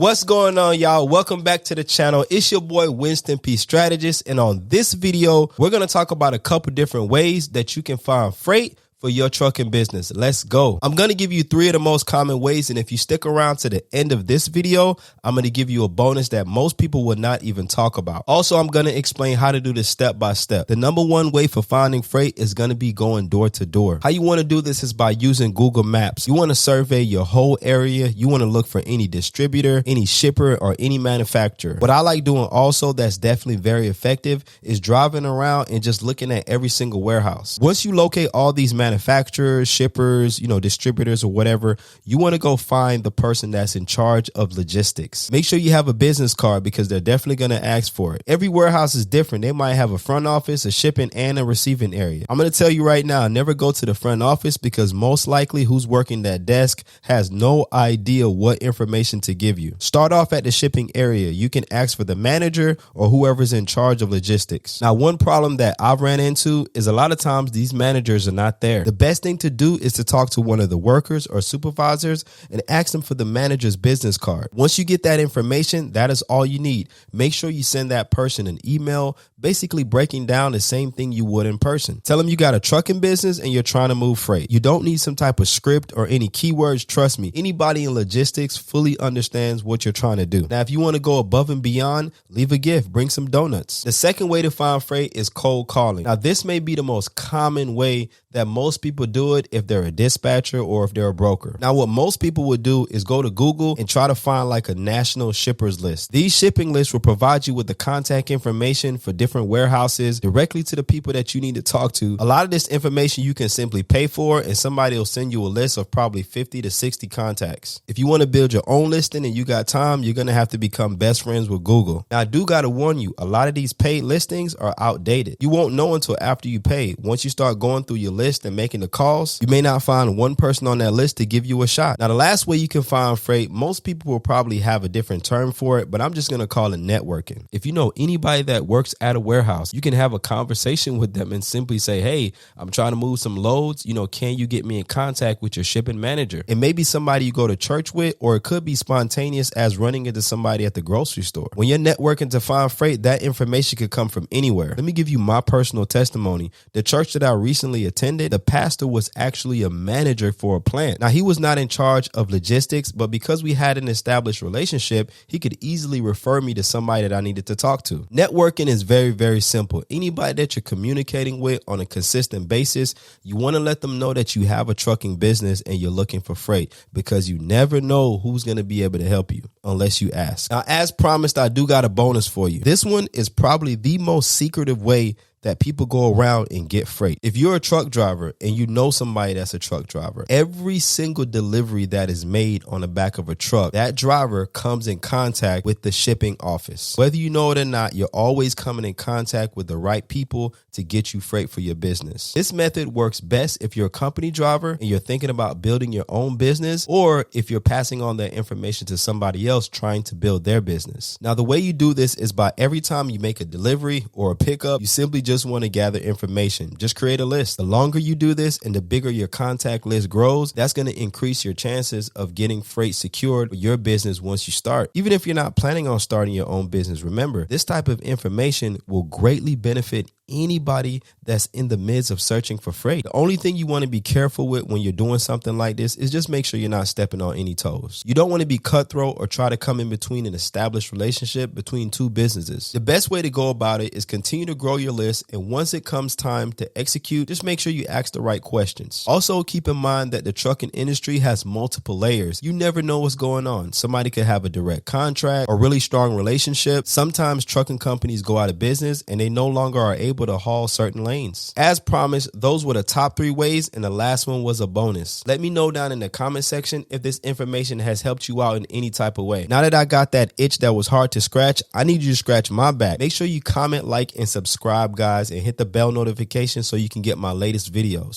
What's going on, y'all? Welcome back to the channel. It's your boy Winston P. Strategist, and on this video, we're going to talk about a couple different ways that you can find freight for your trucking business. Let's go. I'm going to give you 3 of the most common ways, and if you stick around to the end of this video, I'm going to give you a bonus that most people would not even talk about. Also, I'm going to explain how to do this step by step. The number one way for finding freight is going to be going door to door. How you want to do this is by using Google Maps. You want to survey your whole area. You want to look for any distributor, any shipper, or any manufacturer. What I like doing also that's definitely very effective is driving around and just looking at every single warehouse. Once you locate all these manufacturers, shippers, distributors or whatever, you want to go find the person that's in charge of logistics. Make sure you have a business card because they're definitely going to ask for it. Every warehouse is different. They might have a front office, a shipping, and a receiving area. I'm going to tell you right now, never go to the front office because most likely who's working that desk has no idea what information to give you. Start off at the shipping area. You can ask for the manager or whoever's in charge of logistics. Now, one problem that I've ran into is a lot of times these managers are not there. The best thing to do is to talk to one of the workers or supervisors and ask them for the manager's business card. Once you get that information, that is all you need. Make sure you send that person an email, basically breaking down the same thing you would in person. Tell them you got a trucking business and you're trying to move freight. You don't need some type of script or any keywords. Trust me, anybody in logistics fully understands what you're trying to do. Now, if you want to go above and beyond, leave a gift, bring some donuts. The second way to find freight is cold calling. Now, this may be the most common way that most people do it if they're a dispatcher or if they're a broker. Now, what most people would do is go to Google and try to find like a national shippers list. These shipping lists will provide you with the contact information for different warehouses directly to the people that you need to talk to. A lot of this information you can simply pay for, and somebody will send you a list of probably 50 to 60 contacts. If you want to build your own listing and you got time, you're going to have to become best friends with Google. Now, I do got to warn you, a lot of these paid listings are outdated. You won't know until after you pay. Once you start going through your list and making the calls, you may not find one person on that list to give you a shot. Now, the last way you can find freight, most people will probably have a different term for it, but I'm just going to call it networking. If you know anybody that works at a warehouse, you can have a conversation with them and simply say, hey, I'm trying to move some loads. Can you get me in contact with your shipping manager? It may be somebody you go to church with, or it could be spontaneous as running into somebody at the grocery store. When you're networking to find freight, that information could come from anywhere. Let me give you my personal testimony. The church that I recently attended, the pastor was actually a manager for a plant. Now, he was not in charge of logistics, but because we had an established relationship, he could easily refer me to somebody that I needed to talk to. Networking is very, very simple. Anybody that you're communicating with on a consistent basis, you want to let them know that you have a trucking business and you're looking for freight, because you never know who's going to be able to help you unless you ask. Now, as promised, I do got a bonus for you. This one is probably the most secretive way that people go around and get freight. If you're a truck driver and you know somebody that's a truck driver, every single delivery that is made on the back of a truck, that driver comes in contact with the shipping office. Whether you know it or not, you're always coming in contact with the right people to get you freight for your business. This method works best if you're a company driver and you're thinking about building your own business, or if you're passing on that information to somebody else trying to build their business. Now, the way you do this is by every time you make a delivery or a pickup, you simply just want to gather information. Just create a list. The longer you do this and the bigger your contact list grows, that's going to increase your chances of getting freight secured for your business once you start. Even if you're not planning on starting your own business, remember, this type of information will greatly benefit anybody that's in the midst of searching for freight. The only thing you want to be careful with when you're doing something like this is just make sure you're not stepping on any toes. You don't want to be cutthroat or try to come in between an established relationship between two businesses. The best way to go about it is continue to grow your list, and once it comes time to execute, just make sure you ask the right questions. Also, keep in mind that the trucking industry has multiple layers. You never know what's going on. Somebody could have a direct contract or really strong relationship. Sometimes trucking companies go out of business and they no longer are able to haul certain lanes. As promised, those were the top 3 ways, and the last one was a bonus. Let me know down in the comment section if this information has helped you out in any type of way. Now that I got that itch that was hard to scratch, I need you to scratch my back. Make sure you comment, like, and subscribe, guys, and hit the bell notification so you can get my latest videos.